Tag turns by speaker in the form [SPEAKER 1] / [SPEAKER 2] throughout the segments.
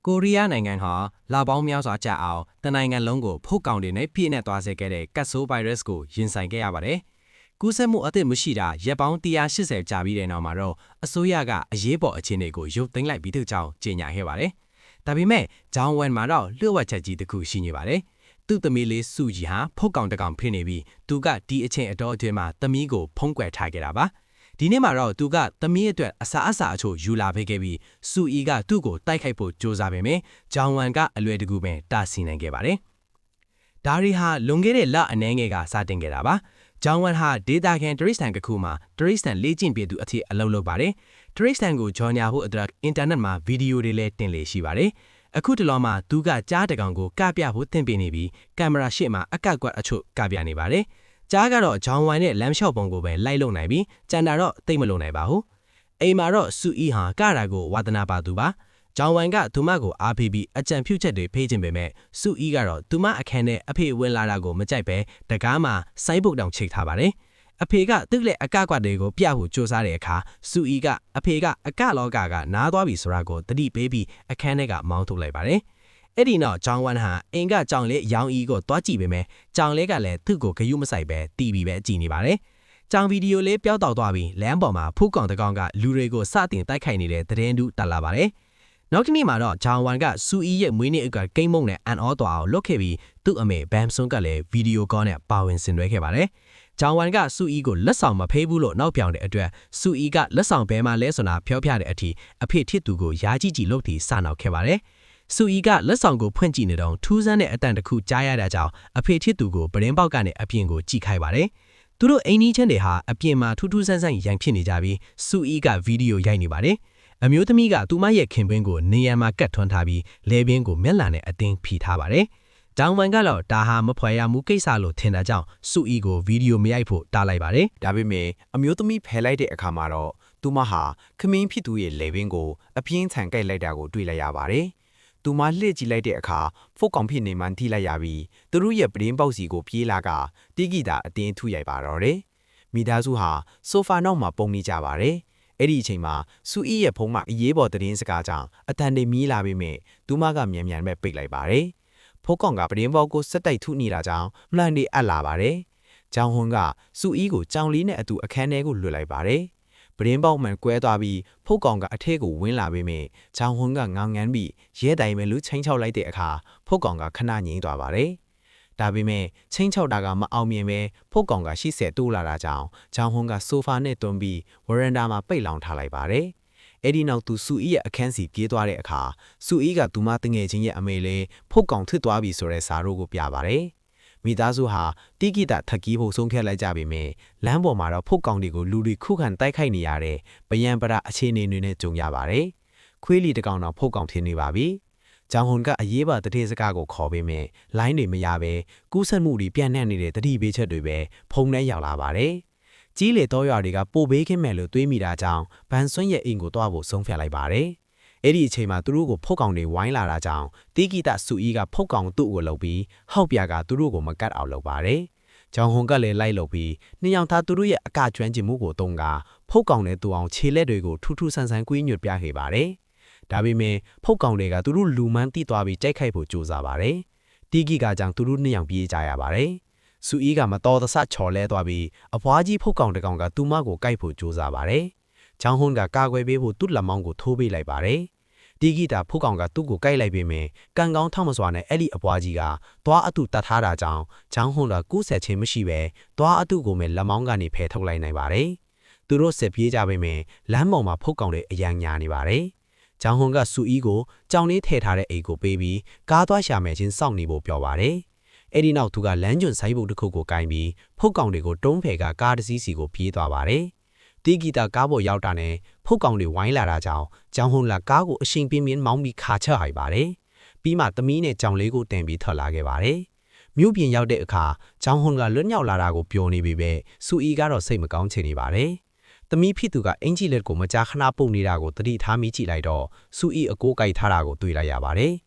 [SPEAKER 1] ကိုရီးယားနိုင်ငံဟာလာပေါင်းများစွာကြာအောင်တနိုင်ငံလုံးကိုဖုတ်ကောင်တွေနဲ့ပြည့်နှက်သွားစေခဲ့တဲ့ကတ်ဆိုးဗိုင်းရပ်စ်ကိုရင်ဆိုင်ခဲ့ရပါတယ်။ကူးစက်မှုအသစ်မရှိတာရက်ပေါင်း180ကြာပြီးတဲ့နောက်မှာတော့အစိုးရကအရေးပေါ်အခြေအနေကိုရုပ်သိမ်းလိုက်ပြီးတဲ့ကြောင်းကြေညာခဲ့ပါတယ်။ဒါပေမဲ့ဂျောင်းဝမ်မှာတော့လျှို့ဝှက်ချက်ကြီးတစ်ခုရှိနေပါတယ်။သူ့သမီးလေးစုကြီးဟာဖုတ်ကောင်တစ်ကောင်ဖြစ်နေပြီးသူကဒီအချိန်အတော်အတွင်းမှာသမီးကိုဖုံးကွယ်ထားခဲ့တာပါ။ဒီနေ့မှာတော့သူကသမီးအတွက်အစာအချို့ယူလာပေးခဲ့ပြီးစူအီကသူ့ကိုတိုက်ခိုက်ဖို့ကြိုးစားပေမဲ့ဂျောင်ဝမ်ကအလွယ်တကူပဲတားဆီးနိုင်ခဲ့ပါတယ်။ဒါရီဟာလွန်ခဲ့တဲ့လအနည်းငယ်ကစတင်ခဲ့တာပါ။ဂျောင်ဝမ်ဟာဒေတာကန်တရိစတန်ကခုမှာတရိစတန်လေ့ကျင့်ပြသူအထည်အလုပ်လုပ်ပါတယ်။တရိစတန်ကိုဂျော်ညာဖို့အတွက်အင်တာနက်မှာဗီဒီယိုတွေလည်းတင်လေရှိပါတယ်။အခုတလောမှာသူကကြားတကောင်ကိုကပြဖို့သင်ပေးနေပြီးကင်မရာရှေ့မှာအကကွက်အချို့ကပြနေပါတယ်။ကြားကတော့ဂျောင်ဝမ်နဲ့လမ်းလျှောက်ပုံကိုပဲလိုက်လုံနိုင်ပြီးကျန်တာတော့သိမလုံနိုင်ပါဘူး။အိမ်မှာတော့စူအီဟာကရာကိုဝါသနာပါသူပါ။ဂျောင်ဝမ်ကသူမကိုအားပေးပြီးအကြံပြုချက်တွေဖေးခြင်းပေမဲ့စူအီကတော့သူမအခန်းနဲ့အဖေဝင်လာတာကိုမကြိုက်ပဲတကားမှာစိုင်းပုတ်တောင်ချိတ်ထားပါတယ်။အဖေကသူ့လက်အကကွက်တွေကိုပြဖို့ကြိုးစားတဲ့အခါစူအီကအဖေကအကလောကကနားသွားပြီဆိုတာကိုသတိပေးပြီးအခန်းထဲကမောင်းထုတ်လိုက်ပါတယ်။အဲ့ဒီနောက်ဂျောင်ဝမ်ဟာအင်ကကြောင်လေးရောင်အီကိုတွားကြည့်ပေမဲ့ကြောင်လေးကလည်းသူ့ကိုဂယုမဆိုင်ပဲတီးပြီးပဲကြည်နေပါတယ်။ကြောင်ဗီဒီယိုလေးပျောက်တော့သွားပြီးလမ်းပေါ်မှာဖူးကောင်တကောင်ကလူတွေကိုစတင်တိုက်ခိုက်နေတဲ့သတင်းတူတက်လာပါတယ်။နောက်တစ်နေ့မှာတော့ဂျောင်ဝမ်ကစူအီရဲ့မွေးနေ့ကကိန်းမုံနဲ့အန်အောတော်အောင်လွတ်ခဲ့ပြီးသူ့အမေဘမ်ဆွန်ကလည်းဗီဒီယိုကောနဲ့ပါဝင်ဆင်နွှဲခဲ့ပါတယ်။ဂျောင်ဝမ်ကစူအီကိုလက်ဆောင်မဖေးဘူးလို့နောက်ပြောင်တဲ့အတွက်စူအီကလက်ဆောင်ဘဲမှာလဲဆိုတာဖျော်ပြတဲ့အထိအဖေထစ်သူကိုယာကြီးကြီးလုပ်ပြီးစနောက်ခဲ့ပါတယ်။စူအီကလက်ဆောင်ကိုဖွင့်ကြည့်နေတော့ထူးဆန်းတဲ့အတန်တစ်ခုကြားရတာကြောင့်အဖေထစ်သူကိုပရင်းပေါက်ကနေအပြင်ကိုကြည့်ခိုင်းပါတယ်။သူတို့အိမ်နီးချင်းတွေဟာအပြင်မှာထူးထူးဆန်းဆန်းရိုင်ဖြစ်နေကြပြီးစူအီကဗီဒီယိုရိုက်နေပါတယ်။အမျိုးသမီးကသူမရဲ့ခင်ပွန်းကိုနေရံမှာကတ်ထွန်းထားပြီးလဲပင်ကိုမျက်လံနဲ့အတင်းဖိထားပါတယ်။ဂျောင်ဝမ်ကတော့ဒါဟာမဖွယ်ရမှုကိစ္စလို့ထင်တာကြောင့်စူအီကိုဗီဒီယိုမရိုက်ဖို့တားလိုက်ပါတယ်
[SPEAKER 2] ။ဒါပေမဲ့အမျိုးသမီးဖယ်လိုက်တဲ့အခါမှာတော့သူမဟာခမင်းဖြစ်သူရဲ့လဲပင်ကိုအပြင်းထန်ကြိုက်လိုက်တာကိုတွေ့လိုက်ရပါတယ်။သူမလှည့်ကြည့်လိုက်တဲ့အခါဖုတ်ကောင်ဖြစ်နေမှန်းထိလိုက်ရပြီးသူတို့ရဲ့ပရင်းပေါက်စီကိုပြေးလာကတိဂီတာအတင်းထုရိုက်ပါတော့တယ်။မိသားစုဟာဆိုဖာနောက်မှာပုံနေကြပါတယ်။အဲ့ဒီအချိန်မှာစူအီရဲ့ဖုန်းမှာအရေးပေါ်သတင်းစကားကြောင့်အတန်တွေမီးလာပေမဲ့သူမကမြန်မြန်ပဲပိတ်လိုက်ပါတယ်။ဖုတ်ကောင်ကပရင်းပေါက်ကိုစက်တိုက်ထုနေတာကြောင့်မှန်တွေအပ်လာပါတယ်။ဂျောင်ဟွန်ကစူအီကိုကြောင်လေးနဲ့အတူအခန်းထဲကိုလွှတ်လိုက်ပါတယ်။ပရင်းပေါက်မှန်ကွဲသွားပြီးဖုတ်ကောင်ကအထက်ကိုဝင်လာပေမဲ့ဂျောင်ဟွန်ကငောင်ငန်းပြီးရဲတိုင်ပဲလူချင်းချောက်လိုက်တဲ့အခါဖုတ်ကောင်ကခဏငြိမ်သွားပါတယ်။ဒါပေမဲ့ချင်းချောက်တာကမအောင်မြင်ပဲဖုတ်ကောင်ကရှေ့ဆက်တိုးလာတာကြောင့်ဂျောင်ဟွန်ကဆိုဖာနဲ့တွန်းပြီးဝရန်ဒါမှာပိတ်လောင်ထားလိုက်ပါတယ်။အဲ့ဒီနောက်သူစူအီရဲ့အခန်းစီပြေးသွားတဲ့အခါစူအီကသူမတငယ်ချင်းရဲ့အမေလေးဖုတ်ကောင်ထွတ်သွားပြီဆိုတဲ့စာတို့ကိုပြပါတယ်။မိသားစုဟာတိဂီတာထက်ကီးဖို့ဆုံးဖြတ်လိုက်ကြပေမဲ့လမ်းပေါ်မှာတော့ဖုတ်ကောင်တွေကိုလူတွေခုခံတိုက်ခိုက်နေရတဲ့ဗယံပရအခြေအနေတွေနဲ့ကြုံရပါတယ်။ခွေးလီတကောင်တော့ဖုတ်ကောင်ထင်းနေပါပြီ။ဂျောင်ဟွန်ကအရေးပါတတိစကားကိုခေါ်ပေးမယ်လိုင်းတွေမရပဲကူးစက်မှုတွေပြန့်နှံ့နေတဲ့တတိပေးချက်တွေပဲဖုံထဲရောက်လာပါတယ်။ကြီးလေတော့ရွာတွေကပိုဘေးခင်းမယ်လို့တွေးမိတာကြောင့်ဘန်ဆွန်းရဲ့အိမ်ကိုတွားဖို့ဆုံးဖြတ်လိုက်ပါတယ်။အဲ့ဒီအချိန်မှာသူတို့ကိုဖုတ်ကောင်တွေဝိုင်းလာတာကြောင့်တိဂီတာစူအီကဖုတ်ကောင်သူ့ကိုလှုပ်ပြီးဟောက်ပြကသူတို့ကိုမကတ်အောင်လုပ်ပါတယ်။ဂျောင်ဟွန်ကလည်းလိုက်လုပ်ပြီးနှစ်ယောက်သားသူတို့ရဲ့အကကျွမ်းကျင်မှုကိုတုံးကဖုတ်ကောင်နဲ့တူအောင်ခြေလက်တွေကိုထူးထူးဆန်းဆန်းကွေးညွတ်ပြခဲ့ပါတယ်။ဒါပေမဲ့ဖုတ်ကောင်တွေကသူတို့လူမှန်းတိသွားပြီးကြိုက်ခိုက်ဖို့ကြိုးစားပါတယ်။တီဂီကကြောင့်သူတို့နှစ်ယောက်ပြေးကြရပါတယ်။စူအီကမတော်တဆချော်လဲသွားပြီးအဖွားကြီးဖုတ်ကောင်တကောင်ကသူမကိုကြိုက်ဖို့ကြိုးစားပါတယ်။ဂျောင်ဟွန်ကကာကွယ်ပေးဖို့သူ့လက်မောင်းကိုထိုးပေးလိုက်ပါတယ်။တီဂီတာဖုတ်ကောင်ကသူ့ကိုကြိုက်လိုက်ပေမဲ့ကန်ကောင်းထောက်မစွာနဲ့အဲ့ဒီအဖွားကြီးကသွားအတူတတ်ထားတာကြောင့်ဂျောင်ဟွန်ကကူးဆက်ခြင်းမရှိပဲသွားအတူကိုမဲ့လက်မောင်းကနေဖယ်ထုတ်လိုက်နိုင်ပါတယ်။သူတို့ဆက်ပြေးကြပေမဲ့လမ်းပေါ်မှာဖုတ်ကောင်တွေအယံညာနေပါတယ်။ဂျောင်ဟွန်ကစူအီကိုကြောင်လေးထည့်ထားတဲ့အိတ်ကိုပေးပြီးကားသွားရှာမယ်ချင်းစောင့်နေဖို့ပြောပါတယ်။အဲ့ဒီနောက်သူကလမ်းကျွန်းဆိုင်ဘုတ်တစ်ခုကိုကင်ပြီးဖုတ်ကောင်တွေကိုတုံးဖယ်ကကားတစ်စီးစီကိုပြေးသွားပါတယ်။တီဂီတာကားပေါ်ရောက်တာနဲ့ဖုတ်ကောင်တွေဝိုင်းလာတာကြောင့်ဂျောင်ဟွန်ကကားကိုအရှင်ပြင်းပြင်းမောင်းပြီးခါချလိုက်ပါတယ်။ပြီးမှသမီးနဲ့ကြောင်လေးကိုတင်ပြီးထွက်လာခဲ့ပါတယ်။မြို့ပြင်ရောက်တဲ့အခါဂျောင်ဟွန်ကလွတ်မြောက်လာတာကိုပျော်နေပြီပဲစူအီကတော့စိတ်မကောင်းချင်နေပါတယ်။သမီးဖြစ်သူကအင်ဂျီလက်ကိုမကြာခဏပုတ်နေတာကိုသတိထားမိကြည့်လိုက်တော့စူအီအကိုးကိုက်ထားတာကိုတွေ့လိုက်ရပါတယ်။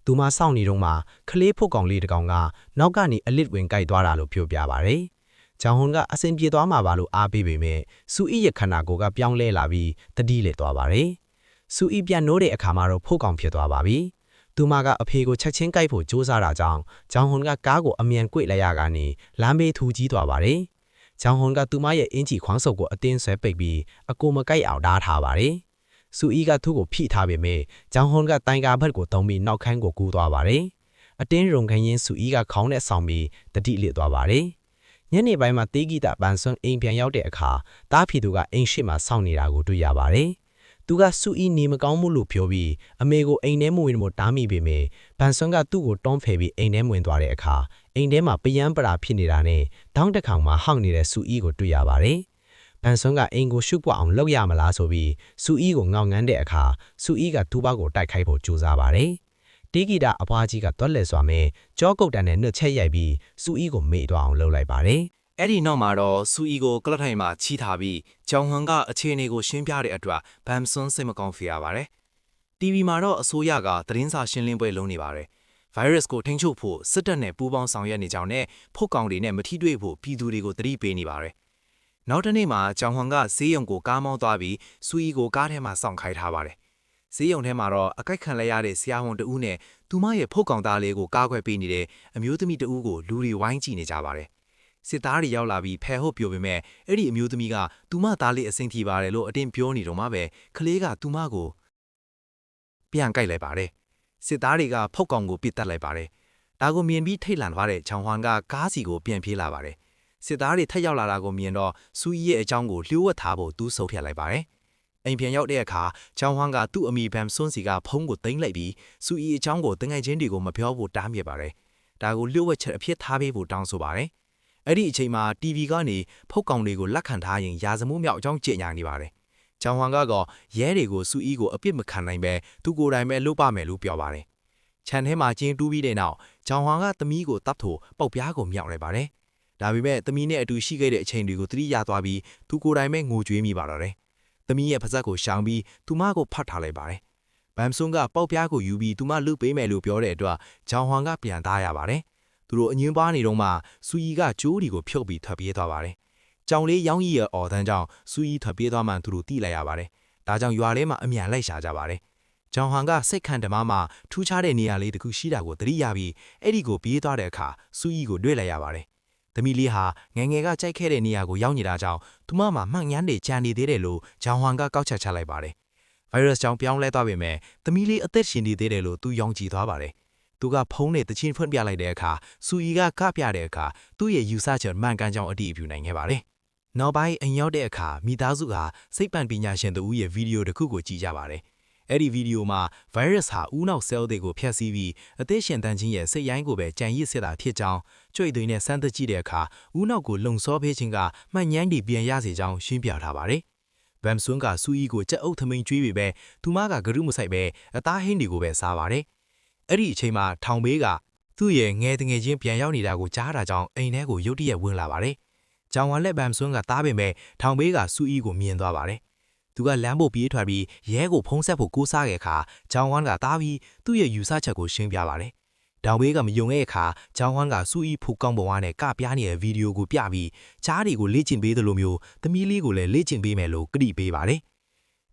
[SPEAKER 2] သူမစောင့်နေတော့မှခလေးဖုတ်ကောင်လေးတကောင်ကနောက်ကနေအလစ်ဝင်ကိုက်သွားတာလို့ပြောပြပါတယ်။ဂျောင်ဟွန်ကအဆင်ပြေသွားမှာပါလို့အားပေးပေမဲ့စူအီရဲ့ခန္ဓာကိုယ်ကပြောင်းလဲလာပြီးတတိလေသွားပါတယ်။စူအီပြန်နိုးတဲ့အခါမှာတော့ဖုတ်ကောင်ဖြစ်သွားပါပြီ။ သူမကအဖေကိုချက်ချင်းကြိုက်ဖို့ကြိုးစားတာကြောင့်ဂျောင်ဟွန်ကကားကိုအမြန်ကွေ့လိုက်ရကနေလမ်းဘေးထူကြီးသွားပါတယ်။ဂျောင်ဟွန်ကသူမရဲ့အင်ဂျီခွန်းဆုပ်ကိုအတင်းဆွဲပိတ်ပြီးအကိုမကိုက်အောင်ဓားထားပါတယ်။ဆူအီကသူ့ကိုဖိထားပေမဲ့ဂျောင်ဟွန်ကတိုင်ကာဘက်ကိုတုံးပြီးနောက်ခန်းကိုကူးသွားပါတယ်။အတင်းရုံခင်းရင်းဆူအီကခေါင်းနဲ့ဆောင်ပြီးတတိလစ်သွားပါတယ်။ညနေပိုင်းမှာတေးဂီတာပန်ဆွန်းအိမ်ပြန်ရောက်တဲ့အခါတားဖီသူကအိမ်ရှိမှစောင့်နေတာကိုတွေ့ရပါတယ်။သူကဆူအီနေမကောင်းမှုလို့ပြောပြီးအမေကိုအိမ်ထဲမဝင်ဖို့တားမိပေမဲ့ပန်ဆွန်းကသူ့ကိုတွန်းဖယ်ပြီးအိမ်ထဲဝင်သွားတဲ့အခါအိမ်ထဲမှာပယမ်းပရာဖြစ်နေတာနဲ့တောင်းတစ်ခေါင်မှာဟောက်နေတဲ့ဆူအီကိုတွေ့ရပါတယ်။ပန်ဆွန်းကအိမ်ကိုရှုပ်ပွားအောင်လုပ်ရမလားဆိုပြီးဆူအီကိုငေါငန်းတဲ့အခါဆူအီကသူ့ဘောက်ကိုတိုက်ခိုက်ဖို့ကြိုးစားပါတယ်။တေးဂီတာအဖွားကြီးကတွက်လက်စွာမဲ့ကြောကုတ်တန်နဲ့နှုတ်ချက်ရိုက်ပြီးဆူအီကိုမေ့သွားအောင်လုပ်လိုက်ပါတယ်။
[SPEAKER 3] အဲ့ဒီနောက်မှာတော့ဆူအီကိုကလပ်ထိုင်မှာချီထားပြီးဂျောင်ဟွန်ကအခြေအနေကိုရှင်းပြတဲ့အတွက်ဘမ်ဆွန်းစိတ်မကောင်းဖြစ်ရပါတယ်။ TV မှာတော့အစိုးရကသတင်းစာရှင်းလင်းပွဲလုပ်နေပါတယ်။ virus ကိုထိန်းချုပ်ဖို့စစ်တပ်နဲ့ပူးပေါင်းဆောင်ရွက်နေကြောင်းနဲ့ဖုတ်ကောင်တွေနဲ့မထိတွေ့ဖို့ပြည်သူတွေကိုသတိပေးနေပါတယ်။နောက်တစ်နေ့မှာဂျောင်ဟွန်ကဈေးရုံကိုကားမောင်းသွားပြီးဆူအီကိုကားထဲမှာစောင့်ခိုင်းထားပါတယ်။ဈေးရုံထဲမှာတော့အကိုက်ခံလိုက်ရတဲ့ဆရာဝန်တဦးနဲ့သူမရဲ့ဖုတ်ကောင်သားလေးကိုကားခွဲပေးနေတဲ့အမျိုးသမီးတဦးကိုလူတွေဝိုင်းကြည့်နေကြပါတယ်။စစ်သားတွေရောက်လာပြီးဖယ်ဟုတ်ပြိုပေမဲ့အဲ့ဒီအမျိုးသမီးကသူမသားလေးအဆင်ပြေပါတယ်လို့အတင်းပြောနေတော့မှပဲကလေးကသူမကိုပြန်ကြိုက်လိုက်ပါတယ်။စစ်သားတွေကဖုတ်ကောင်ကိုပစ်တက်လိုက်ပါတယ်။ဒါကိုမြင်ပြီးထိတ်လန့်သွားတဲ့ချောင်ဟွမ်ကကားစီကိုပြန်ပြေးလာပါတယ်။စစ်သားတွေထက်ရောက်လာတာကိုမြင်တော့ဆူအီရဲ့အကြောင်းကိုလျှို့ဝှက်ထားဖို့သူဆုံးဖြတ်လိုက်ပါတယ်။အိမ်ပြန်ရောက်တဲ့အခါချောင်ဟွမ်ကသူ့အမိဘမ်ဆွန်းစီကဖုန်းကိုသိမ်းလိုက်ပြီးဆူအီအကြောင်းကိုတငယ်ချင်းတွေကိုမပြောဖို့တားမြစ်ပါတယ်။ဒါကိုလျှို့ဝှက်ချက်အဖြစ်ထားပေးဖို့တောင်းဆိုပါတယ်။အဲ့ဒီအချိန်မှာ TV ကနေဖုတ်ကောင်တွေကိုလက်ခံထားရင်ရာဇမှုမြောက်အကြောင်းကြေညာနေပါတယ်။ချောင်ဟွမ်ကတော့ရဲတွေကိုဆူအီကိုအပြစ်မခံနိုင်ပဲသူကိုယ်တိုင်ပဲလုပ်ပါမယ်လို့ပြောပါတယ်။ခြံထဲမှာကျင်းတူးပြီးတဲ့နောက်ချောင်ဟွမ်ကသမီးကိုတပ်ထိုပေါက်ပြားကိုမြောက်လိုက်ပါတယ်။ဒါပေမဲ့သမီးနဲ့အတူရှိခဲ့တဲ့အချိန်တွေကိုသတိရသွားပြီးသူကိုယ်တိုင်ပဲငိုကြွေးမိပါတော့တယ်။သမီးရဲ့ပါဇက်ကိုရှောင်ပြီးသူမကိုဖတ်ထားလိုက်ပါတယ်။ဘမ်ဆွန်းကပေါက်ပြားကိုယူပြီးသူမလူပေးမယ်လို့ပြောတဲ့အတွက်ချောင်ဟွမ်ကပြန်သားရပါတယ်။သူတို့အငင်းပွားနေတော့မှဆူအီကကျိုးဒီကိုဖြုတ်ပြီးထွက်ပြေးသွားပါတယ်။ကြောင်လေးရောင်းရီရဲ့အော်တန်းကြောင့်ဆူအီထွက်ပြေးသွားမှသူတို့တိလိုက်ရပါတယ်။ဒါကြောင့်ရွာထဲမှာအမြန်လိုက်ရှာကြပါတယ်။ဂျောင်ဟွမ်ကစိတ်ခံဓမ္မမှာထူးခြားတဲ့နေရာလေးတစ်ခုရှိတာကိုသတိရပြီးအဲ့ဒီကိုပြေးသွားတဲ့အခါဆူအီကိုတွေ့လိုက်ရပါတယ်။သမီးလေးဟာငယ်ငယ်ကကြိုက်ခဲ့တဲ့နေရာကိုရောက်နေတာကြောင့်သူမမှာမှန်ညမ်းနေကြံနေသေးတယ်လို့ဂျောင်ဟွမ်ကကောက်ချက်ချလိုက်ပါတယ်။ virus ကြောင့်ပြောင်းလဲသွားပေမဲ့သမီးလေးအသက်ရှင်နေသေးတယ်လို့သူယုံကြည်သွားပါတယ်။သူကဖုန်းနဲ့တချင်းဖွင့်ပြလိုက်တဲ့အခါဆူအီကကပြတဲ့အခါသူ့ရဲ့ယူဆချက်မှန်ကန်ကြောင်းအတည်ပြုနိုင်ခဲ့ပါတယ်။နောက်ပိုင်းအိမ်ရောက်တဲ့အခါမိသားစုဟာစိတ်ပန်ပညာရှင်တို့ရဲ့ဗီဒီယိုတစ်ခုကိုကြည့်ကြပါတယ်။အဲ့ဒီဗီဒီယိုမှာ virus ဟာဦးနောက် cell တွေကိုဖျက်ဆီးပြီးအသက်ရှင်တန်ခြင်းရဲ့စိတ်ရိုင်းကိုပဲကြံရစ်စေတာဖြစ်ကြောင်းကြွေသွေးနဲ့စမ်းသပ်ကြည့်တဲ့အခါဦးနောက်ကိုလုံဆောပေးခြင်းကမှန်ညမ်းတွေပြန်ရစေကြောင်းရှင်းပြထားပါတယ်။ဘမ်ဆွန်းကဆူအီကိုကြက်အုပ်သမင်ကျွေးပေပဲသူမကဂရုမစိုက်ပဲအသားဟင်းတွေကိုပဲစားပါတယ်။အဲ့ဒီအချိန်မှာထောင်ဘေးကသူ့ရဲ့ငယ်တငယ်ချင်းပြန်ရောက်နေတာကိုကြားတာကြောင့်အိမ်ထဲကိုရုတ်တရက်ဝင်လာပါတယ်။ဂျောင်ဟွမ်လက်ဘမ်ဆွန်းကတားပေမဲ့ထောင်ဘေးကဆူအီကိုမြင်သွားပါတယ်။သူကလမ်းပေါ်ပြေးထွက်ပြီးရဲကိုဖုံးဆက်ဖို့ကိုးစားခဲ့အခါဂျောင်ဟွမ်ကတားပြီးသူ့ရဲ့ယူဆချက်ကိုရှင်းပြပါတယ်။တောင်ဘေးကမယုံတဲ့အခါဂျောင်ဟွမ်ကဆူအီဖူကောင်းပေါ်ကနေကပြားနေတဲ့ဗီဒီယိုကိုပြပြီးချားတွေကိုလေ့ကျင့်ပေးသလိုမျိုးသမီးလေးကိုလည်းလေ့ကျင့်ပေးမယ်လို့ကတိပေးပါတယ်။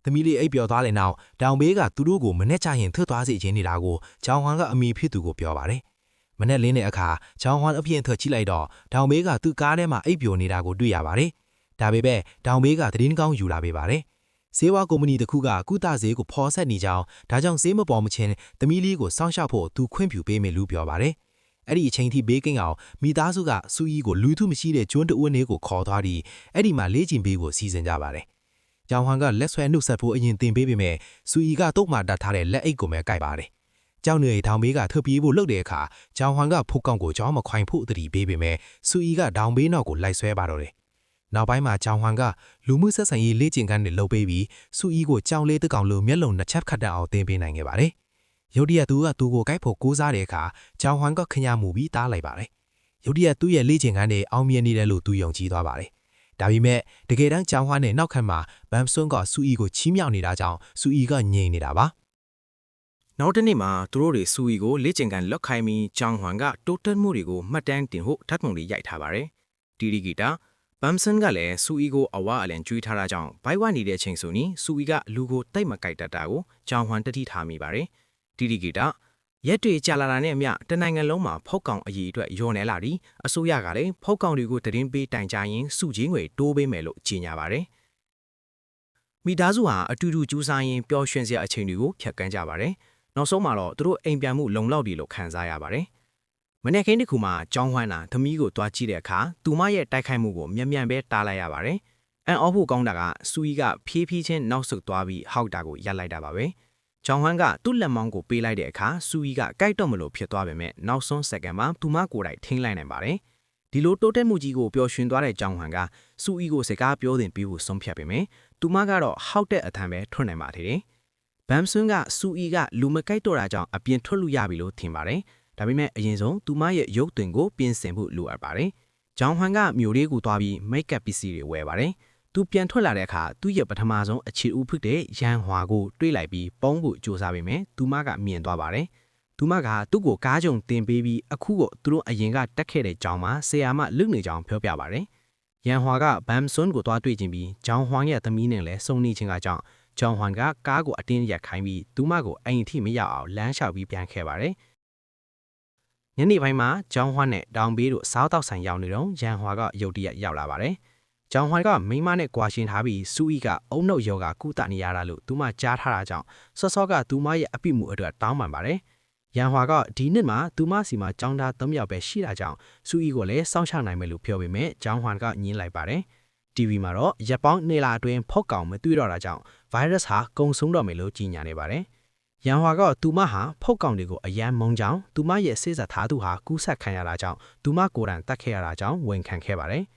[SPEAKER 3] သမီးလေးအိပ်ပျော်သွားတဲ့နောက်တောင်ဘေးကသူတို့ကိုမနဲ့ချရင်ထွတ်သွားစေခြင်းနေတာကိုဂျောင်ဟွမ်ကအမိဖြစ်သူကိုပြောပါတယ်။မနဲ့လင်းတဲ့အခါဂျောင်ဟွမ်အပြင်ထွက်ကြည့်လိုက်တော့တောင်ဘေးကသူ့ကားထဲမှာအိပ်ပျော်နေတာကိုတွေ့ရပါတယ်။ဒါပေမဲ့တောင်ဘေးကသတင်းကောင်းယူလာပေးပါတယ်။ဈေးဝါကုမ္ပဏီတစ်ခုကကုသဈေးကိုဖော်ဆက်နေကြောင်းဒါကြောင့်ဈေးမပေါ်မချင်းသမီးလေးကိုစောင့်ရှောက်ဖို့သူခွင့်ပြုပေးမယ်လို့ပြောပါတယ်။အဲ့ဒီအချိန်ထိဘေးကင်းအောင်မိသားစုကဆူအီကိုလူထုမရှိတဲ့ကျွန်းတအွန်းလေးကိုခေါ်သွားပြီးအဲ့ဒီမှာလေ့ကျင့်ပေးဖို့စီစဉ်ကြပါတယ်။ဂျောင်ဟွမ်ကလက်ဆွဲနှုတ်ဆက်ဖို့အရင်သင်ပေးပေမဲ့ဆူအီကတော့မှတတ်ထားတဲ့လက်အိတ်ကိုပဲကိုက်ပါတယ်။ကျောင်းနယ်ထောင်ဘေးကထွက်ပြေးဖို့လုပ်တဲ့အခါဂျောင်ဟွမ်ကဖုတ်ကောင်ကိုကြောင်းမခွိုင်ဖို့တတိပေးပေမဲ့ဆူအီကဒေါင်ဘေးနောက်ကိုလိုက်ဆွဲပါတော့တယ်။နောက်ပိုင်းမှာဂျောင်ဟွမ်ကလူမှုဆက်ဆံရေးလေ့ကျင့်ခန်းတွေလုပ်ပေးပြီးဆူအီကိုကြောင်လေးတစ်ကောင်လိုမျက်လုံးနှစ်ချက်ခတ်တတ်အောင်သင်ပေးနိုင်ခဲ့ပါတယ်။ရုတ်တရက်သူကသူ့ကိုကိုက်ဖို့ကိုးစားတဲ့အခါဂျောင်ဟွမ်ကခညာမှုပြီးတားလိုက်ပါတယ်။ရုတ်တရက်သူ့ရဲ့လေ့ကျင့်ခန်းတွေအောင်မြင်နေတယ်လို့သူယုံကြည်သွားပါတယ်။ဒါပေမဲ့တကယ်တမ်းဂျောင်ဟွမ်နဲ့နောက်ခန်းမှာဘမ်ဆွန်းကဆူအီကိုချီးမြှောက်နေတာကြောင့်ဆူအီကငြိမ်နေတာပါ။နောက်တစ်နေ့မှာသူတို့တွေဆူအီကိုလေ့ကျင့်ခန်းလောက်ခိုင်းပြီးဂျောင်ဟွမ်ကတိုးတက်မှုတွေကိုမှတ်တမ်းတင်ဖို့ဓာတ်ပုံတွေရိုက်ထားပါတယ်။တီရီဂီတာဘမ်ဆန်ကလည်းဆူအီကိုအဝအလန်ကျွေးထားတာကြောင့်ဘိုက်ဝနေတဲ့အချိန်ဆိုရင်ဆူအီကလူကိုတိတ်မကြိုက်တတ်တာကိုဂျောင်ဟွမ်တတိထားမိပါတယ်။တီရီဂီတာ
[SPEAKER 4] ရက်တွေကြာလာတာနဲ့အမျှတနိုင်ငံလုံးမှာဖောက်ကောင်အရေးအတွက်ညှော်နေလာပြီးအစိုးရကလည်းဖောက်ကောင်တွေကိုတရင်ပေးတိုင်ကြရင်စုချင်းငွေတိုးပေးမယ်လို့ကြေညာပါတယ်။မိသားစုဟာအတူတူကြိုးစားရင်းပျော်ရွှင်စရာအချိန်တွေကိုဖြတ်ကန်းကြပါတယ်။နောက်ဆုံးမှာတော့သူတို့အိမ်ပြန်မှုလုံလောက်ပြီလို့ခံစားရပါတယ်။မနေ့ကင်းတစ်ခုမှာကျောင်းဝမ်းတာသမီးကိုတွားကြည့်တဲ့အခါသူမရဲ့တိုက်ခိုက်မှုကိုမြန်ပဲတားလိုက်ရပါတယ်။အန်အော်ဖို့ကောင်းတာကစူကြီးကဖြည်းဖြည်းချင်းနောက်ဆုတ်သွားပြီးဟောက်တာကိုရပ်လိုက်တာပါပဲ။ကျောင်းဝမ်းကသူ့လက်မောင်းကိုပေးလိုက်တဲ့အခါစူကြီးကကြိုက်တော့မလို့ဖြစ်သွားပေမဲ့နောက်ဆုံးစက္ကန့်မှာသူမကိုယ်တိုင်ထိန်းလိုက်နိုင်ပါတယ်။ဒီလိုတိုးတက်မှုကြီးကိုပျော်ရွှင်သွားတဲ့ကျောင်းဝမ်းကစူကြီးကိုစကားပြောတင်ပြီးဖို့ဆုံးဖြတ်ပေမဲ့သူမကတော့ဟောက်တဲ့အထံပဲထွက်နိုင်ပါသေးတယ်။ဘမ်ဆွန်းကစူကြီးကလူမကြိုက်တော့တာကြောင့်အပြင်ထွက်လို့ရပြီလို့ထင်ပါတယ်။ဒါပေမဲ့အရင်ဆုံးသူမရဲ့ရုပ်သွင်းကိုပြင်ဆင်ဖို့လိုအပ်ပါတယ်။ကျောင်းဝမ်းကမြို့လေးကိုသွားပြီးမိတ်ကပ်ပစ္စည်းတွေဝယ်ပါတယ်။သူပြန်ထွက်လာတဲ့အခါသူ့ရဲ့ပထမဆုံးအခြေဦးဖြစ်တဲ့ရန်ဟွာကိုတွေ့လိုက်ပြီးပုံးဖို့ကြိုးစားပေမဲ့သူမကမြင်သွားပါတယ်။သူမကသူ့ကိုကားကြုံတင်ပေးပြီးအခုကိုသူတို့အရင်ကတက်ခဲ့တဲ့ကျောင်းမှာဆရာမလွတ်နေကြောင်းပြောပြပါတယ်။ရန်ဟွာကဘမ်ဆွန်းကိုသွားတွေ့ချင်းပြီးကျောင်းဟွန်ရဲ့သမီးနဲ့လည်းစုံနေချင်းကကြောင့်ကျောင်းဟွန်ကကားကိုအတင်းရက်ခိုင်းပြီးသူမကိုအိမ်ထိမရောက်အောင်လမ်းလျှောက်ပြီးပြန်ခဲ့ပါတယ်။ညနေပိုင်းမှာကျောင်းဟွန်နဲ့တောင်ဘေးတို့စားတောက်ဆိုင်ရောက်နေတော့ရန်ဟွာကရုတ်တရက်ရောက်လာပါတယ်။ကျောင်းဟွန်ကမိမနဲ့ကြွာရှင်ထားပြီးစူအီကအုံနှုတ်ယောဂကုသနေရတာလို့သူမကြားထားတာကြောင့်စောကသူမရဲ့အပိမှုအတွက်တောင်းပန်ပါတယ်။ရန်ဟွာကဒီနှစ်မှာသူမစီမှာကျောင်းသား3ယောက်ပဲရှိတာကြောင့်စူအီကိုလည်းစောင့်ရှောက်နိုင်မယ်လို့ပြောပေမဲ့ကျောင်းဟွန်ကညင်းလိုက်ပါတယ်။ TV မှာတော့ရက်ပေါင်းနေလာအတွင်းဖောက်ကောင်မတွေ့တော့တာကြောင့် virus ဟာကုံဆုံးတော့မယ်လို့ကြီးညာနေပါတယ်။ရန်ဟွာကသူမဟာဖောက်ကောင်တွေကိုအယမ်းမုန်းကြောင်းသူမရဲ့စေစပ်သားသူဟာကူးဆက်ခံရတာကြောင့်သူမကိုယ်တိုင်တတ်ခဲ့ရတာကြောင့်ဝန်ခံခဲ့ပါတယ်။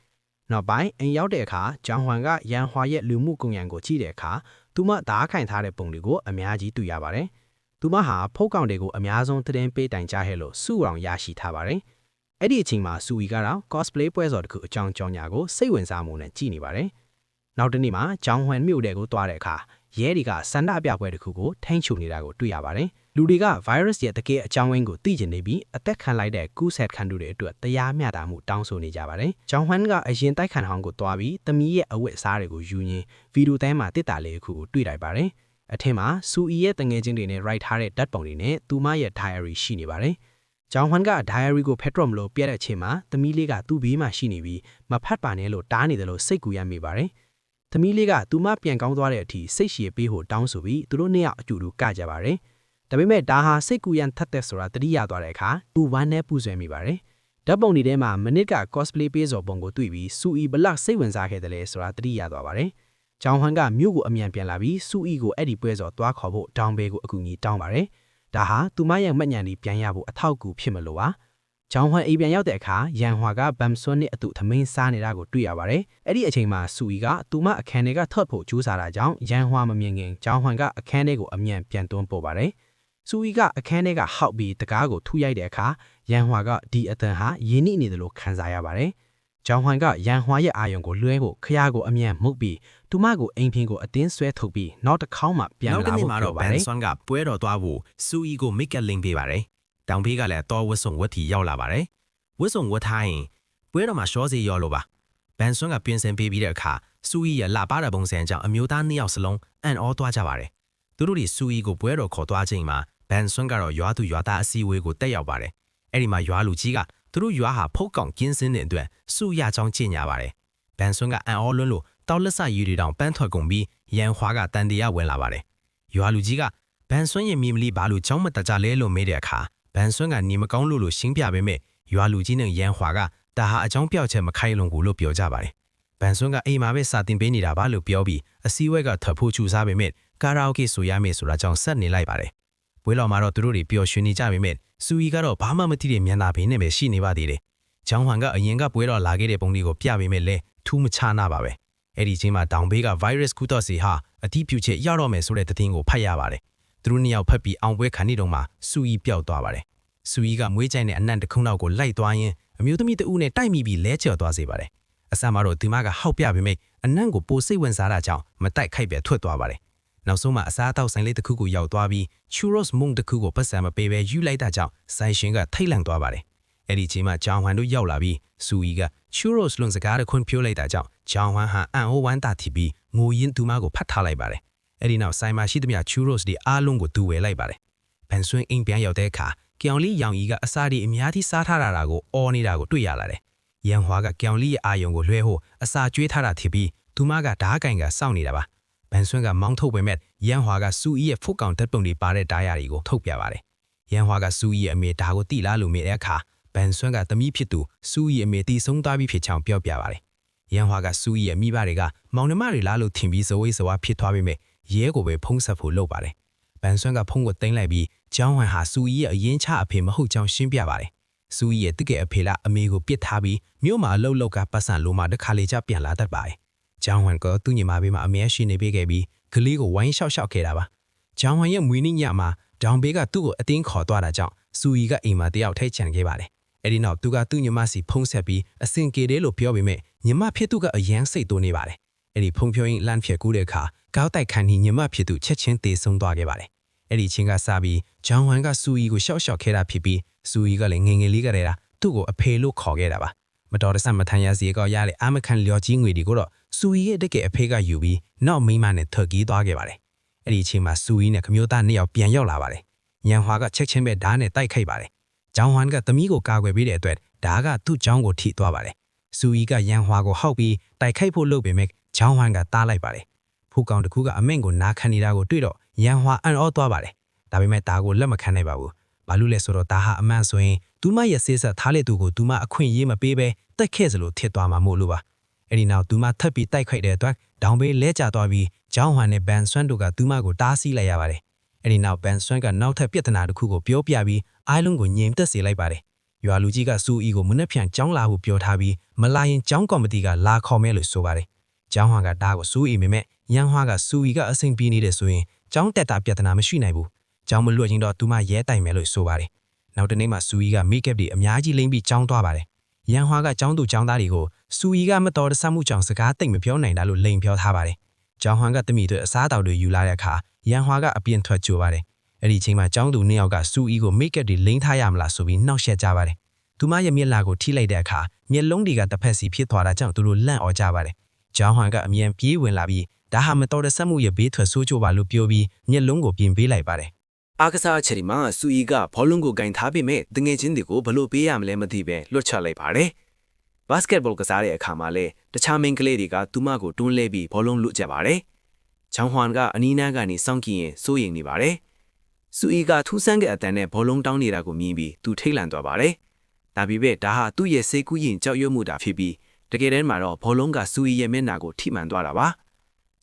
[SPEAKER 4] နောက်ပိုင်းအိမ်ရောက်တဲ့အခါကျောင်းဟွန်ကရန်ဟွာရဲ့လူမှုကွန်ရက်ကိုကြည့်တဲ့အခါသူမဓာတ်ခိုင်ထားတဲ့ပုံတွေကိုအများကြီးတွေ့ရပါတယ်။သူမဟာဖောက်ကောင်တွေကိုအများဆုံးသတင်းပေးတိုင်ကြားဟဲ့လို့စုအောင်ရရှိထားပါတယ်။အဲ့ဒီအချိန်မှာစူဝီကတော့ cosplay ပွဲစော်တစ်ခုအကြောင်းကြောင်းညာကိုစိတ်ဝင်စားမှုနဲ့ကြည့်နေပါတယ်။နောက်တစ်နေ့မှာကျောင်းဟွန်မြို့တွေကိုတွားတဲ့အခါရဲတွေကစန္ဒပြပွဲတစ်ခုကိုထိန်းချုပ်နေတာကိုတွေ့ရပါတယ်။လူတွေက virus ရဲ့တကယ်အကြောင်းရင်းကိုသိကျင်နေပြီးအသက်ခံလိုက်တဲ့ကူးစက်ခံသူတွေအတွက်တရားမျှတမှုတောင်းဆိုနေကြပါတယ်။ကျောင်းဟွန်ကအရင်တိုက်ခံဟောင်းကိုတွားပြီးသမီးရဲ့အဝတ်အစားတွေကိုယူရင်းဗီဒီယိုတိုင်းမှာတစ်တာလေးတစ်ခုကိုတွေ့လိုက်ပါတယ်။အထင်မှာစူအီရဲ့တငယ်ချင်းတွေနဲ့ write ထားတဲ့ဓာတ်ပုံတွေနဲ့သူမရဲ့ diary ရှိနေပါတယ်။ကျောင်းဟွန်က diary ကိုဖတ်တော့မလို့ပြတဲ့အချိန်မှာသမီးလေးကသူ့ဘေးမှာရှိနေပြီးမဖတ်ပါနဲ့လို့တားနေတယ်လို့စိတ်ကူရမိပါတယ်။သမီးလေးကသူမပြန်ကောင်းသွားတဲ့အထိစိတ်ရှည်ပေးဖို့တောင်းဆိုပြီးသူတို့နှစ်ယောက်အတူတူကကြပါတယ်။ဒါပေမဲ့ဒါဟာစိတ်ကူရန်ထက်တဲ့ဆိုတာတတိယသွားတဲ့အခါသူဝမ်းနဲ့ပူဆွဲမိပါတယ်။ဓာတ်ပုံတွေထဲမှာမနစ်က cosplay ပေးစော်ပုံကိုတွေ့ပြီးစူအီဘလောက်စိတ်ဝင်စားခဲ့တယ်လဲဆိုတာတတိယသွားပါတယ်။ကျောင်းဟွန်ကမြို့ကိုအမြန်ပြန်လာပြီးစူအီကိုအဲ့ဒီပွဲစော်သွားခေါ်ဖို့တောင်းပေးကိုအကူအညီတောင်းပါတယ်။ဒါဟာသူမရဲ့မှတ်ဉာဏ်ကြီးပြန်ရဖို့အထောက်အကူဖြစ်မလို့ပါ။ကျောင်းဟွန်အိမ်ပြန်ရောက်တဲ့အခါရန်ဟွာကဘမ်ဆွန်းနဲ့အတူသမင်းစားနေတာကိုတွေ့ရပါတယ်။အဲ့ဒီအချိန်မှာစူအီကသူမအခန်းထဲကထွက်ဖို့ကြိုးစားတာကြောင့်ရန်ဟွာမမြင်ခင်ကျောင်းဟွန်ကအခန်းထဲကိုအမြန်ပြန်တွန်းပို့ပါတယ်။စူအီကအခန်းထဲကဟောက်ပြီးတကားကိုထူရိုက်တဲ့အခါရန်ဟွာကဒီအတန်ဟာရင်းနှီးနေတယ်လို့ခံစားရပါတယ်။ကျောင်းဟွန်ကရန်ဟွာရဲ့အာယုံကိုလွှဲဖို့ခရကိုအမြန်မှုတ်ပြီးသူမကိုအိမ်ဖင်းကိုအတင်းဆွဲထုတ်ပြီးနောက်တစ်ခေါက်မှပြန်လာဖို့ပြောပါတယ်။
[SPEAKER 2] ဆွမ်းကပွဲတော်သွားဖို့စူအီကိုမိတ်ကလင်းပေးပါတယ်။တောင်ဘေးကလည်းတော်ဝတ်စုံဝတ်ထီရောက်လာပါတယ်။ဝတ်စုံဝတ်ထားရင်ပွဲတော်မှာရှောစီရောလို့ပါ။ဘန်ဆွမ်းကပြင်ဆင်ပေးပြီးတဲ့အခါစူအီရဲ့လာပါတဲ့ပုံစံကြောင့်အမျိုးသားနှစ်ယောက်စလုံးအန်အောသွားကြပါတယ်။သူတို့ဒီစူအီကိုပွဲတော်ခေါ်သွားချိန်မှာဘန်ဆွမ်းကတော့ရွာသူရွာသားအစည်းအဝေးကိုတက်ရောက်ပါတယ်။အဲ့ဒီမှာရွာလူကြီးကသူတို့ရွာဟာဖုတ်ကောင်ကင်းစင်းတဲ့အတွက်စူရချောင်းကျင့်ညာပါတယ်။ဘန်ဆွမ်းကအန်အောလွန်းလို့တောက်လက်ဆယူတွေတောင်ပန်းထွက်ကုန်ပြီးရန်ဟွာကတန်တရားဝင်လာပါတယ်။ရွာလူကြီးကဘန်ဆွမ်းရဲ့မိမလီဘာလို့ချောင်းမတကြလဲလို့မေးတဲ့အခါဘန်ဆွမ်းကနေမကောင်းလို့ရှင်းပြပေမဲ့ရွာလူကြီးနဲ့ရန်ဟွာကဒါဟာအကြောင်းပြောက်ချက်မခိုင်လုံဘူးလို့ပြောကြပါတယ်။ဘန်ဆွမ်းကအိမ်မှာပဲစာတင်ပေးနေတာပါလို့ပြောပြီးအစည်းအဝေးကထဖို့ချူစားပေမဲ့ကာရာအိုကေဆိုရမယ်ဆိုတာကြောင့်ဆက်နေလိုက်ပါတယ်။ပွဲတော်မှာတော့သူတို့တွေပျော်ရွှင်နေကြပေမဲ့စူအီကတော့ဘာမှမသိတဲ့မျက်နှာပင်နဲ့ပဲရှိနေပါသေးတယ်။ချောင်းဟန်ကအရင်ကပွဲတော်လာခဲ့တဲ့ပုံတွေကိုပြပေမဲ့လည်းထူးမခြားနာပါပဲ။အဲ့ဒီချိန်မှာတောင်ဘေးက virus ကူတော့စီဟာအတိပြုချက်ရောက်တော့မယ်ဆိုတဲ့သတင်းကိုဖတ်ရပါတယ်။သူတို့နှစ်ယောက်ဖတ်ပြီးအောင်ပွဲခံနေတော့မှစူအီပျောက်သွားပါတယ်။စူအီကမွေးကြိုင်တဲ့အနံ့တစ်ခုနောက်ကိုလိုက်သွားရင်းအမျိုးသမီးတဦးနဲ့တိုက်မိပြီးလဲချော်သွားစေပါတယ်။အစမှာတော့ဒီမကဟောက်ပြပေမဲ့အနံ့ကိုပိုစိတ်ဝင်စားတာကြောင့်မတိုက်ခိုက်ပဲထွက်သွားပါတယ်။နောက်ဆုံးမှအစားအသောက်ဆိုင်လေးတစ်ခုကိုရောက်သွားပြီး churros မုံတစ်ခုကိုပတ်စံမပေးပဲယူလိုက်တာကြောင့်ဆိုင်ရှင်ကထိတ်လန့်သွားပါတယ်။အဲ့ဒီချိန်မှာဂျောင်ဟွန်တို့ရောက်လာပြီးစူအီက churros လွန်စကားတခွန်းပြောလိုက်တာကြောင့်ဂျောင်ဟွန်ဟာအန်အိုဝမ်းတာထိပြီးငိုရင်းသူမကိုဖတ်ထားလိုက်ပါတယ်။အဲ့ဒီနောက်ဆိုင်မှာရှိသမျှ churros တွေအားလုံးကိုသူဝယ်လိုက်ပါတယ်။ ဘန်ဆွန်းအိမ်ပြန်ရောက်တဲ့အခါကြောင်လီရောင်ကြီးကအစာဒီအများကြီးစားထားတာကိုအော်နေတာကိုတွေ့ရလာတယ်။ရန်ဟွာကကြောင်လီရဲ့အာယုံကိုလွှဲဖို့အစာကျွေးထားတာဖြစ်ပြီးသူမကဓားကင်ကစောင့်နေတာပါ။ဘန်ဆွန်းကမောင်းထုတ်ပေမဲ့ရန်ဟွာကစူအီရဲ့ဖုတ်ကောင်ဓာတ်ပုံတွေပါတဲ့ဓားရည်ကိုထုတ်ပြပါတယ်။ရန်ဟွာကစူအီရဲ့အမေဓာကိုတိလာလို့မြင်တဲ့အခါဘန်ဆွန်းကသမီးဖြစ်သူစူအီအမေတီဆုံးသွားပြီးဖြစ်ချောင်းပြောပြပါတယ်။ရန်ဟွာကစူအီရဲ့မိဘတွေကမောင်နှမတွေလားလို့ထင်ပြီးဇဝေးဇဝါဖြစ်သွားပေမဲ့ရဲကိုပဲဖုံးဆက်ဖို့လုပ်ပါတယ်။ဘန်ဆွန်းကဖုံးကိုတင်လိုက်ပြီးကျောင်းဟန်ဟာစူအီရဲ့အရင်ချအဖေမဟုတ်ကြောင်းရှင်းပြပါတယ်။စူအီရဲ့တကယ်အဖေလားအမေကိုပြစ်ထားပြီးမြို့မှာအလုပ်လုပ်ကပတ်စံလိုမှတခါလေကျပြန်လာတတ်ပါတယ်။ကျောင်းဟန်ကသူ့ညီမဘေးမှာအမေရှိနေပေးခဲ့ပြီးကလေးကိုဝိုင်းလျှောက်ခဲ့တာပါ။ကျောင်းဟန်ရဲ့မွေးနေ့ညမှာဒေါင်ဘေးကသူ့ကိုအတင်းခေါ်သွားတာကြောင့်စူအီကအိမ်မှာတယောက်ထိုက်ချန်ခဲ့ပါတယ်။အဲဒီနောက်သူကသူ့ညီမစီဖုံးဆက်ပြီးအစင်ကေတယ်လို့ပြောပေမဲ့ညီမဖြစ်သူကအယမ်းစိတ်တိုးနေပါတယ်။အဲဒီဖုံဖြိုးရင်လန့်ဖြစ်ကူးတဲ့အခါကောက်တိုက်ခံနေညီမဖြစ်သူချက်ချင်းတေဆုံးသွားခဲ့ပါတယ်။အဲ့ဒီချင်းကစပြီးဂျောင်ဟန်ကစူအီကိုရှောက်ခဲ့တာဖြစ်ပြီးစူအီကလည်းငငယ်လေးကတည်းကသူ့ကိုအဖေလို့ခေါ်ခဲ့တာပါမတော်တဆမထန်ရစီကောရတဲ့အာမခံလျော်ကြီးငွေတွေကိုတော့စူအီရဲ့တကယ်အဖေကယူပြီးနောက်မိမနဲ့ထွက်ကြီးသွားခဲ့ပါတယ်အဲ့ဒီချင်းမှာစူအီနဲ့ခမျိုးသားနှစ်ယောက်ပြန်ရောက်လာပါတယ်ညံဟွာကချက်ချင်းပဲဓာတ်နဲ့တိုက်ခိုက်ပါတယ်ဂျောင်ဟန်ကသမီးကိုကာကွယ်ပေးတဲ့အတွက်ဓာတ်ကသူ့ချောင်းကိုထိသွားပါတယ်စူအီကရန်ဟွာကိုဟောက်ပြီးတိုက်ခိုက်ဖို့လုပ်ပေမဲ့ဂျောင်ဟန်ကတားလိုက်ပါတယ်ဖူကောင်တခုကအမင့်ကိုနားခံနေတာကိုတွေ့တော့ရန်ဟွာအံ့ဩသွားပါတယ်ဒါပေမဲ့ဒါကိုလက်မခံနိုင်ပါဘူး။ဘာလို့လဲဆိုတော့ဒါဟာအမှန်ဆိုရင်သူမရဲ့ဆေးဆက်ထားတဲ့သူကိုသူမအခွင့်အရေးမပေးဘဲတက်ခဲ့စလို့ထစ်သွားမှာမို့လို့ပါ။အဲဒီနောက်သူမထပ်ပြီးတိုက်ခိုက်တဲ့အတွက်ဒေါင်ဘေးလဲကျသွားပြီးဂျောင်းဟန်နဲ့ဘန်ဆွမ်းတို့ကသူမကိုတားဆီးလိုက်ရပါတယ်။အဲဒီနောက်ဘန်ဆွမ်းကနောက်ထပ်ပြဿနာတစ်ခုကိုပြောပြပြီးအိုင်လုံးကိုငြိမ်သက်စေလိုက်ပါတယ်။ရွာလူကြီးကစူအီကိုမနှက်ဖြန်ကြောင်းလာဖို့ပြောထားပြီးမလာရင်ကြောင်းကော်မတီကလာခေါ်မယ်လို့ဆိုပါတယ်။ဂျောင်းဟန်ကဒါကိုစူအီမိမဲ့ရန်ဟွာကစူအီကအဆင်ပြေနေတဲ့ဆိုရင်ကြောင်းတက်တာပြဿနာမရှိနိုင်ဘူး။ကျောင်းမလွတ်ရင်တော့သူမရဲတိုင်မယ်လို့ဆိုပါတယ်။နောက်တနေ့မှစူအီကမိကပ်တွေအများကြီးလိမ့်ပြီးကျောင်းသွားပါတယ်။ရန်ဟွာကကျောင်းသူကျောင်းသားတွေကိုစူအီကမတော်တဆမှုကြောင့်စကားတိတ်မပြောနိုင်တာလို့လိန်ပြောထားပါတယ်။ကျောင်းဟွာကတမိတွေအစားအသောက်တွေယူလာတဲ့အခါရန်ဟွာကအပြင်ထွက်ကြိုပါတယ်။အဲ့ဒီချိန်မှာကျောင်းသူနှစ်ယောက်ကစူအီကိုမိကပ်တွေလိမ့်ထားရမလားဆိုပြီးနှောက်ယှက်ကြပါတယ်။သူမရဲ့မျက်လာကိုထိလိုက်တဲ့အခါမျက်လုံးတွေကတစ်ဖက်စီဖြစ်သွားတာကြောင့်သူတို့လန့်အော်ကြပါတယ်။ကျောင်းဟွာကအမြန်ပြေးဝင်လာပြီးဒါဟာမတော်တဆမှုရဲ့ဘေးထွက်ဆိုးကြပါလို့ပြောပြီးမျက်လုံးကိုပြင်ပေးလိုက်ပါတယ်။
[SPEAKER 5] အားကစားချရီမှာစူအီကဘောလုံးကိုဂိုင်ထားပေမဲ့တငယ်ချင်းတွေကိုဘလို့ပေးရမလဲမသိပဲလွတ်ချလိုက်ပါတယ်။ဘတ်စကက်ဘောကစားတဲ့အခါမှာလည်းတခြားမိန်းကလေးတွေကသူမကိုတွန်းလဲပြီးဘောလုံးလွတ်ကြပါတယ်။ချောင်းဟွမ်ကအနီးနားကနေစောင့်ကြည့်ရင်စိုးရိမ်နေပါတယ်။စူအီကထူးဆန်းတဲ့အတန်နဲ့ဘောလုံးတောင်းနေတာကိုမြင်ပြီးသူထိတ်လန့်သွားပါတယ်။ဒါပေမဲ့ဒါဟာသူ့ရဲ့စိတ်ကူးရင်ကြောက်ရွံ့မှုတာဖြစ်ပြီးတကယ်တမ်းမှာတော့ဘောလုံးကစူအီရဲ့မျက်နှာကိုထိမှန်သွားတာပါ။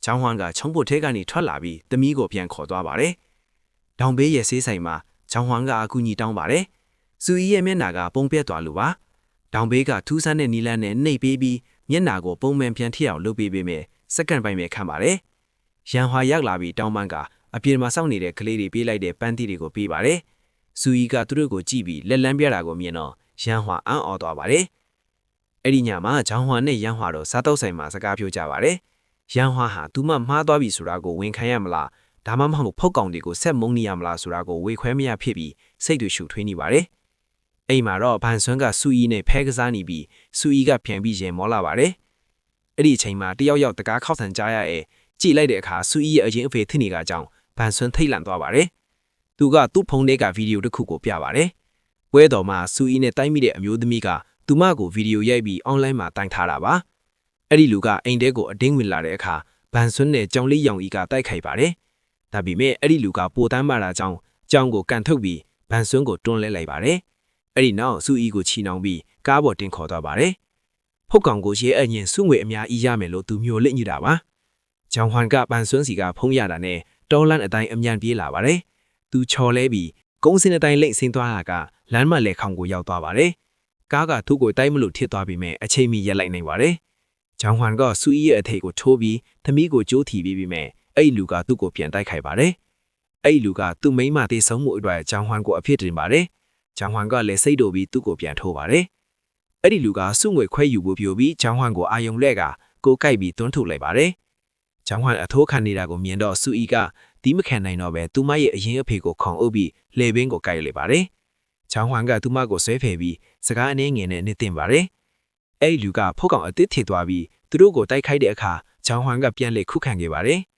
[SPEAKER 5] ချောင်းဟွမ်ကချုံပုတ်ထဲကနေထွက်လာပြီးသမီးကိုပြန်ခေါ်သွားပါတယ်။ဒေါင်ဘေးရဲ့ဆေးဆိုင်မှာချောင်းဟွမ်ကအကူအညီတောင်းပါတယ်။စူအီရဲ့မျက်နှာကပုံပြက်သွားလို့ပါ။ဒေါင်ဘေးကထူးဆန်းတဲ့နီလန်းနဲ့နှိပ်ပေးပြီးမျက်နှာကိုပုံမှန်ပြန်ထည့်အောင်လုပ်ပေးပေမဲ့စက္ကန့်ပိုင်းပဲခံပါတယ်။ရန်ဟွာရောက်လာပြီးတောင်းပန်းကအပြင်မှာစောင့်နေတဲ့ကလေးတွေပေးလိုက်တဲ့ပန်းတီတွေကိုပေးပါတယ်။စူအီကသူတို့ကိုကြည့်ပြီးလက်လန်းပြတာကိုမြင်တော့ရန်ဟွာအံ့ဩသွားပါတယ်။အဲ့ဒီညမှာချောင်းဟွမ်နဲ့ရန်ဟွာတို့စားတောက်ဆိုင်မှာစကားပြောကြပါတယ်။ရန်ဟွာဟာသူမမှားသွားပြီဆိုတာကိုဝန်ခံရမလားဒါမှမဟုတ်ဖုတ်ကောင်တွေကိုဆက်မုန်းနေရမလားဆိုတာကိုဝေခွဲမရဖြစ်ပြီးစိတ်တွေရှုထွေးနေပါတယ်။အိမ်မှာတော့ဘန်ဆွန်းကစူအီနဲ့ဖဲကစားနေပြီးစူအီကပြန်ပြီးရင်မောလာပါတယ်။အဲ့ဒီအချိန်မှာတယောက်ယောက်တကားခောက်ဆန်ကြားရရဲ့ကြည့်လိုက်တဲ့အခါစူအီရဲ့အရင်အဖေထင်နေကကြောင့်ဘန်ဆွန်းထိတ်လန့်သွားပါတယ်။သူကသူ့ဖုန်းထဲကဗီဒီယိုတစ်ခုကိုပြပါတယ်။ပွဲတော်မှာစူအီနဲ့တိုင်းမိတဲ့အမျိုးသမီးကသူမကိုဗီဒီယိုရိုက်ပြီးအွန်လိုင်းမှာတိုင်ထားတာပါ။အဲ့ဒီလူကအိမ်ထဲကိုအတင်းဝင်လာတဲ့အခါဘန်ဆွန်းနဲ့ကြောင်လေးရောင်ကြီးကတိုက်ခိုက်ပါတယ်။ဒါပေမဲ့အဲ့ဒီလူကပိုတမ်းမာတာကြောင့်ကြောင်ကိုကန်ထုတ်ပြီးဘန်ဆွန်းကိုတွန်းလဲလိုက်ပါတယ်။အဲ့ဒီနောက်စူအီကိုချီနှောင်ပြီးကားပေါ်တင်ခေါ်သွားပါတယ်။ဖုတ်ကောင်ကိုရဲအညင်စုငွေအများကြီးရမယ်လို့သူမျိုးလင့်နေတာပါ။ဂျောင်ဟွမ်ကဘန်ဆွန်းစီကဖုံးရတာနဲ့တောလန်အတိုင်းအမြန်ပြေးလာပါတယ်။သူချော်လဲပြီးကုန်းစင်းအတိုင်းလိမ့်ဆင်းသွားတာကလမ်းမလဲခေါင်ကိုရောက်သွားပါတယ်။ကားကသူ့ကိုတိုက်မလို့ထစ်သွားပြီးမဲ့အချိန်မီရက်လိုက်နိုင်ပါတယ်။ဂျောင်ဟွမ်ကစူအီရဲ့အထိတ်ကိုထိုးပြီးသမီးကိုကြိုးထီပြီးမဲ့အဲ့လူကသူ့ကိုပြန်တိုက်ခိုက်ပါတယ်။အဲ့လူကသူ့မိန်းမတေဆုံးမှုအတွက်ဂျောင်ဟွမ်ကိုအဖြစ်တင်ပါတယ်။ဂျောင်ဟွမ်ကလည်းစိတ်တူပြီးသူ့ကိုပြန်ထိုးပါတယ်။အဲ့ဒီလူကစုငွေခွဲယူဖို့ပြောပြီးဂျောင်ဟွမ်ကိုအာယုံလက်ကကိုကိုက်ပြီးတွန်းထုတ်လိုက်ပါတယ်။ဂျောင်ဟွမ်အထိုးခံနေတာကိုမြင်တော့စူအီကတီးမခံနိုင်တော့ပဲသူမရဲ့အရင်အဖေကိုခေါင်အုပ်ပြီးလေပင်ကိုကိုက်လိုက်ပါတယ်။ဂျောင်ဟွမ်ကသူမကိုဆွဲဖယ်ပြီးစကားအနည်းငယ်နဲ့နေတင်ပါတယ်။အဲ့လူကဖုတ်ကောင်အသစ်ထစ်သွားပြီးသူတို့ကိုတိုက်ခိုက်တဲ့အခါဂျောင်ဟွမ်ကပြန်လေခုခံခဲ့ပါတယ်။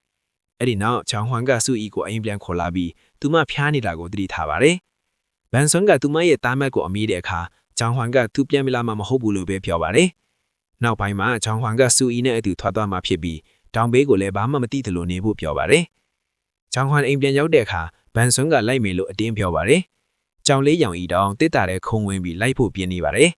[SPEAKER 5] အဲ့ဒီနောက်ဂျောင်ဟွမ်ကစူအီကိုအိမ်ပြန်ခေါ်လာပြီးသူ သူမဖျားနေတာကိုသတိထားပါတယ်။ဘန်ဆွန်ကသူမရဲ့တားမတ်ကိုအမိတဲ့အခါဂျောင်ဟွမ်ကသူပြန်မလာမှမဟုတ်ဘူးလို့ပဲပြောပါတယ်။နောက်ပိုင်းမှာဂျောင်ဟွမ်ကဆူအီနဲ့အတူထွက်သွားမှဖြစ်ပြီးတောင်ဘေးကိုလည်းဘာမှမသိသလိုနေဖို့ပြောပါတယ်။ဂျောင်ဟွမ်အိမ်ပြန်ရောက်တဲ့အခါဘန်ဆွန်ကလိုက်မယ်လို့အတင်းပြောပါတယ်။ကြောင်လေးရောင်ဤတောင်တစ်တာတဲ့ခုံဝင်ပြီးလိုက်ဖို့ပြင်းနေပါတယ်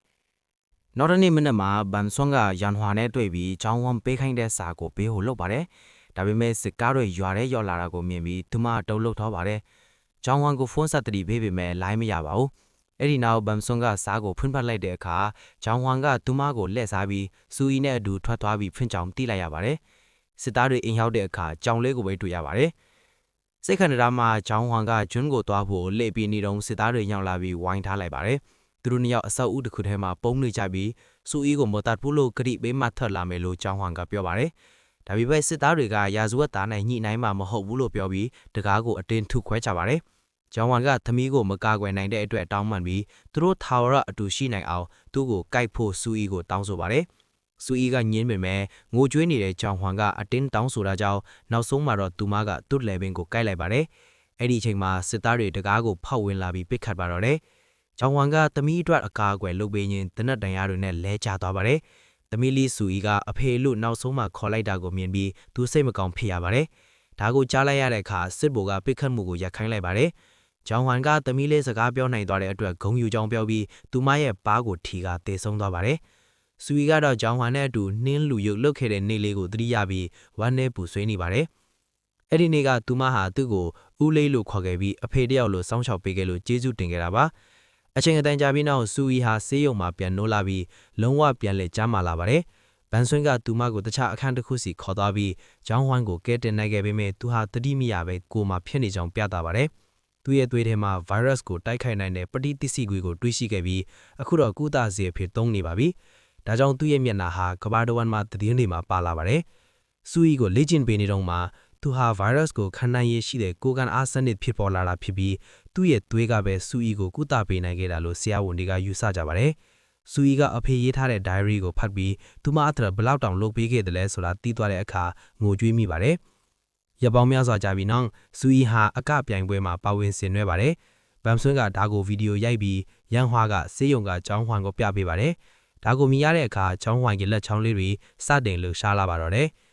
[SPEAKER 5] ။
[SPEAKER 4] နောက်တစ်နေ့မနက်မှာဘန်ဆွန်ကရန်ဟွာနဲ့တွေ့ပြီးကျောင်းဝမ်ပေးခိုင်းတဲ့စာကိုပေးဖို့လုပ်ပါတယ်။ဒါပေမဲ့စစ်ကားတွေရွာထဲရောက်လာတာကိုမြင်ပြီးသူမတုံ့လောက်ထားပါတယ်။ကျောင်းဝမ်ကိုဖုန်းဆက်တတိပေးပေမဲ့လိုင်းမရပါဘူး။အဲ့ဒီနောက်ဘန်ဆွန်ကစာကိုဖွင့်ဖတ်လိုက်တဲ့အခါကျောင်းဝမ်ကသူမကိုလှည့်စားပြီးစူအီနဲ့အတူထွက်သွားပြီးဖွင့်ကြောင်တိလိုက်ရပါတယ်။စစ်သားတွေအိမ်ရောက်တဲ့အခါကြောင်လေးကိုပဲတွေ့ရပါတယ်။စိတ်ခန္ဓာမှာကျောင်းဝမ်ကဂျွန်းကိုသွားဖို့လှည့်ပြီးနေတော့စစ်သားတွေရောက်လာပြီးဝိုင်းထားလိုက်ပါတယ်။သူတို့နှစ်ယောက်အဆောက်အဦတစ်ခုထဲမှာပုံနေကြပြီးစူအီကိုမတတ်ဘူးလို့ကြိပေးမှထွက်လာမယ်လို့ကျောင်းဟွမ်ကပြောပါတယ်။ဒါပေမဲ့စစ်သားတွေကရာဇဝတ်သားနဲ့ညှိနှိုင်းမှမဟုတ်ဘူးလို့ပြောပြီးတကားကိုအတင်းထုခွဲချပါတယ်။ကျောင်းဟွမ်ကသမီးကိုမကာကွယ်နိုင်တဲ့အတွက်တောင်းပန်ပြီးသူတို့ထာဝရအတူရှိနိုင်အောင်သူ့ကိုကိုက်ဖို့စူအီကိုတောင်းဆိုပါတယ်။စူအီကညင်းပေမဲ့ငိုကြွေးနေတဲ့ကျောင်းဟွမ်ကအတင်းတောင်းဆိုတာကြောင့်နောက်ဆုံးမှာတော့သူမကသူ့လေပင်ကိုကိုက်လိုက်ပါတယ်။အဲ့ဒီအချိန်မှာစစ်သားတွေတကားကိုဖောက်ဝင်လာပြီးပစ်ခတ်ပါတော့တယ်။ကျောင်းဝမ်ကသမီးအတွက်အကာအကွယ်လုပ်ပေးရင်းတနက်တန်ရတွေနဲ့လဲကျသွားပါတယ်။သမီးလေးစူအီကအဖေလို့နောက်ဆုံးမှခေါ်လိုက်တာကိုမြင်ပြီးသူစိတ်မကောင်းဖြစ်ရပါတယ်။ဒါကိုကြားလိုက်ရတဲ့အခါစစ်ဗိုလ်ကပိတ်ခတ်မှုကိုရပ်ခိုင်းလိုက်ပါတယ်။ကျောင်းဝမ်ကသမီးလေးစကားပြောနိုင်သွားတဲ့အတွက်ဂုဏ်ယူကြောင်းပြောပြီးသူမရဲ့ပါးကိုထီကတေဆုံးသွားပါတယ်။စူအီကတော့ကျောင်းဝမ်နဲ့အတူနှင်းလူရုပ်လုတ်ခဲ့တဲ့နေလေးကိုသတိရပြီးဝမ်းနဲ့ပူဆွေးနေပါတယ်။အဲ့ဒီနေ့ကသူမဟာသူ့ကိုဦးလေးလို့ခေါ်ခဲ့ပြီးအဖေတယောက်လိုစောင်းချောက်ပေးခဲ့လို့ကျေးဇူးတင်ခဲ့တာပါ။အချိန်အတန်ကြာပြီးနောက်စူအီဟာဆေးရုံမှာပြန်နိုးလာပြီးလုံးဝပြန်လည်ကျန်းမာလာပါတယ်။ဘန်ဆွန်းကသူမကိုတခြားအခန်းတစ်ခုစီခေါ်သွားပြီးဂျောင်းဟွမ်ကိုကဲတင်နိုင်ခဲ့ပေမဲ့သူဟာတတိမရပဲကိုယ်မှာဖြစ်နေကြောင်းပြသပါတယ်။သူ့ရဲ့သွေးထဲမှာဗိုင်းရပ်စ်ကိုတိုက်ခိုက်နိုင်တဲ့ပဋိသစ္စည်းခွေကိုတွေးရှိခဲ့ပြီးအခုတော့ကုသဆေးအဖြစ်သုံးနေပါပြီ။ဒါကြောင့်သူ့ရဲ့မျက်နှာဟာကဘာတဝန်မှာသတင်းတွေမှာပါလာပါတယ်။စူအီကိုလေ့ကျင့်ပေးနေတော့မှသူဟာဗိုင်းရပ်စ်ကိုခံနိုင်ရရှိတဲ့ကိုယ်ခံအားစနစ်ဖြစ်ပေါ်လာတာဖြစ်ပြီးသူ့ရဲ့သွေးကပဲစူအီကိုကုသပေးနိုင်ခဲ့တာလို့ဆရာဝန်တွေကယူဆကြပါတယ်။စူအီကအဖေရေးထားတဲ့ diary ကိုဖတ်ပြီးသူမအထက်ဘလောက်တောင်လုပ်ပေးခဲ့တယ်လဲဆိုတာသိသွားတဲ့အခါငိုကြွေးမိပါတယ်။ရပောင်းများစွာကြာပြီးနောက်စူအီဟာအကပြိုင်ပွဲမှာပါဝင်ဆင်နွှဲပါတယ်။ဘမ်ဆွန်းကဒါကိုဗီဒီယိုရိုက်ပြီးရန်ဟွာကဆေးရုံကကျောင်းဟွမ်ကိုပြပေးပါတယ်။ဒါကိုမြင်ရတဲ့အခါကျောင်းဟွမ်ရဲ့လက်ချောင်းလေးတွေစတင်လှရှားလာပါတော့တယ်။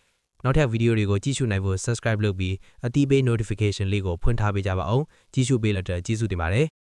[SPEAKER 4] နောက်ထပ်ဗီဒီယိုတွေကိုကြည့်ရှုနိုင်ဖို့ subscribe လုပ်ပြီးအသီးပေး notification လေးကိုဖွင့်ထားပေးကြပါအောင်ကြည့်ရှုပေးလို့ကျေးဇူးတင်ပါတယ်